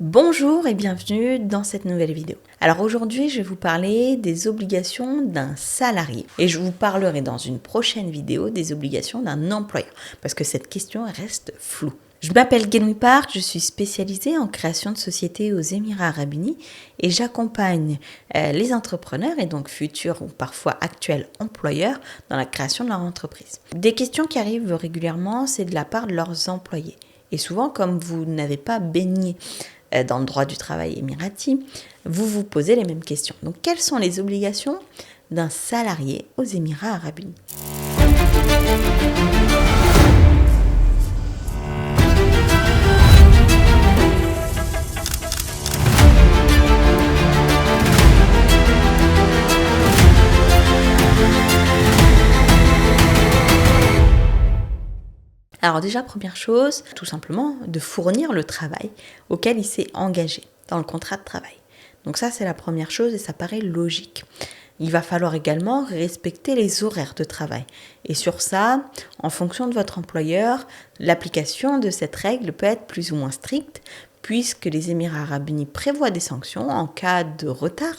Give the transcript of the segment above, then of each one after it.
Bonjour et bienvenue dans cette nouvelle vidéo. Alors aujourd'hui, je vais vous parler des obligations d'un salarié et je vous parlerai dans une prochaine vidéo des obligations d'un employeur parce que cette question reste floue. Je m'appelle Guénoui Park, je suis spécialisée en création de sociétés aux Émirats Arabes Unis et j'accompagne les entrepreneurs et donc futurs ou parfois actuels employeurs dans la création de leur entreprise. Des questions qui arrivent régulièrement, c'est de la part de leurs employés. Et souvent, comme vous n'avez pas baigné dans le droit du travail émirati, vous vous posez les mêmes questions. Donc, quelles sont les obligations d'un salarié aux Émirats Arabes Unis ? Alors déjà, première chose, tout simplement de fournir le travail auquel il s'est engagé dans le contrat de travail. Donc ça, c'est la première chose et ça paraît logique. Il va falloir également respecter les horaires de travail. Et sur ça, en fonction de votre employeur, l'application de cette règle peut être plus ou moins stricte puisque les Émirats Arabes Unis prévoient des sanctions en cas de retard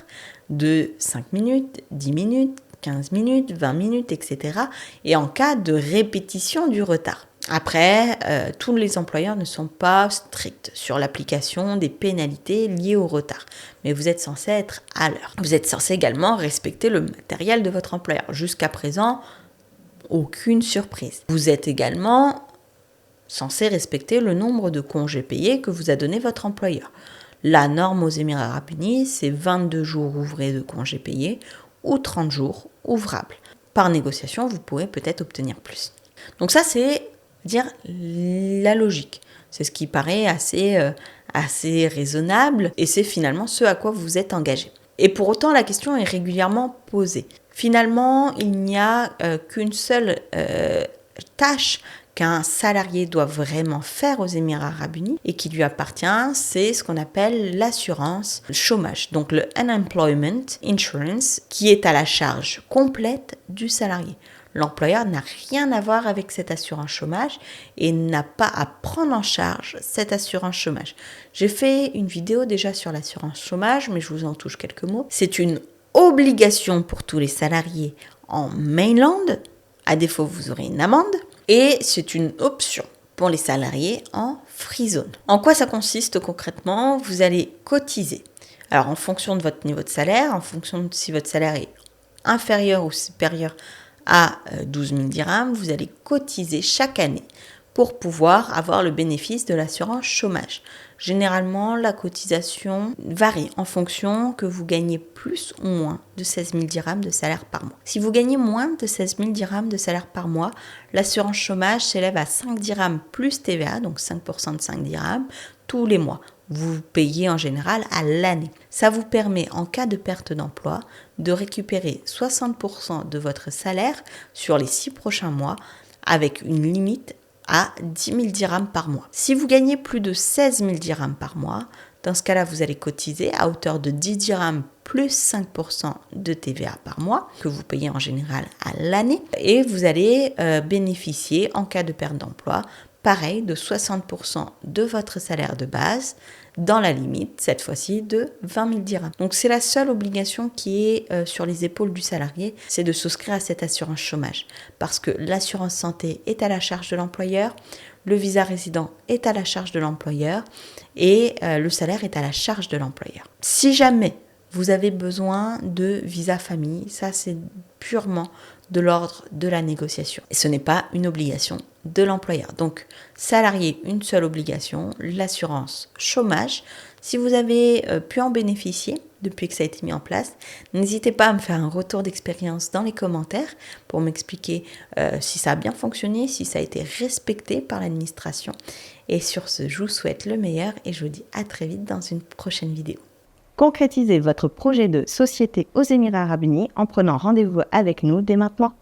de 5 minutes, 10 minutes, 15 minutes, 20 minutes, etc. et en cas de répétition du retard. Après, tous les employeurs ne sont pas stricts sur l'application des pénalités liées au retard. Mais vous êtes censé être à l'heure. Vous êtes censé également respecter le matériel de votre employeur. Jusqu'à présent, aucune surprise. Vous êtes également censé respecter le nombre de congés payés que vous a donné votre employeur. La norme aux Émirats Arabes Unis, c'est 22 jours ouvrés de congés payés ou 30 jours ouvrables. Par négociation, vous pourrez peut-être obtenir plus. Donc ça, c'est dire la logique. C'est ce qui paraît assez raisonnable et c'est finalement ce à quoi vous êtes engagé. Et pour autant, la question est régulièrement posée. Finalement, il n'y a qu'une seule tâche qu'un salarié doit vraiment faire aux Émirats Arabes Unis et qui lui appartient, c'est ce qu'on appelle l'assurance chômage, donc le Unemployment Insurance, qui est à la charge complète du salarié. L'employeur n'a rien à voir avec cette assurance chômage et n'a pas à prendre en charge cette assurance chômage. J'ai fait une vidéo déjà sur l'assurance chômage, mais je vous en touche quelques mots. C'est une obligation pour tous les salariés en mainland, à défaut vous aurez une amende, et c'est une option pour les salariés en free zone. En quoi ça consiste concrètement ? Vous allez cotiser. Alors en fonction de votre niveau de salaire, en fonction de si votre salaire est inférieur ou supérieur à 12 000 dirhams, vous allez cotiser chaque année pour pouvoir avoir le bénéfice de l'assurance chômage. Généralement, la cotisation varie en fonction que vous gagnez plus ou moins de 16 000 dirhams de salaire par mois. Si vous gagnez moins de 16 000 dirhams de salaire par mois, l'assurance chômage s'élève à 5 dirhams plus TVA, donc 5% de 5 dirhams, tous les mois. Vous payez en général à l'année. Ça vous permet, en cas de perte d'emploi, de récupérer 60% de votre salaire sur les 6 prochains mois avec une limite à 10 000 dirhams par mois. Si vous gagnez plus de 16 000 dirhams par mois, dans ce cas-là, vous allez cotiser à hauteur de 10 dirhams plus 5% de TVA par mois, que vous payez en général à l'année, et vous allez bénéficier, en cas de perte d'emploi, pareil, de 60% de votre salaire de base, dans la limite, cette fois-ci, de 20 000 dirhams. Donc c'est la seule obligation qui est sur les épaules du salarié, c'est de souscrire à cette assurance chômage. Parce que l'assurance santé est à la charge de l'employeur, le visa résident est à la charge de l'employeur et le salaire est à la charge de l'employeur. Si jamais vous avez besoin de visa famille, ça c'est purement de l'ordre de la négociation. Et ce n'est pas une obligation de l'employeur. Donc, salarié, une seule obligation, l'assurance chômage. Si vous avez pu en bénéficier depuis que ça a été mis en place, n'hésitez pas à me faire un retour d'expérience dans les commentaires pour m'expliquer si ça a bien fonctionné, si ça a été respecté par l'administration. Et sur ce, je vous souhaite le meilleur et je vous dis à très vite dans une prochaine vidéo. Concrétisez votre projet de société aux Émirats Arabes Unis en prenant rendez-vous avec nous dès maintenant.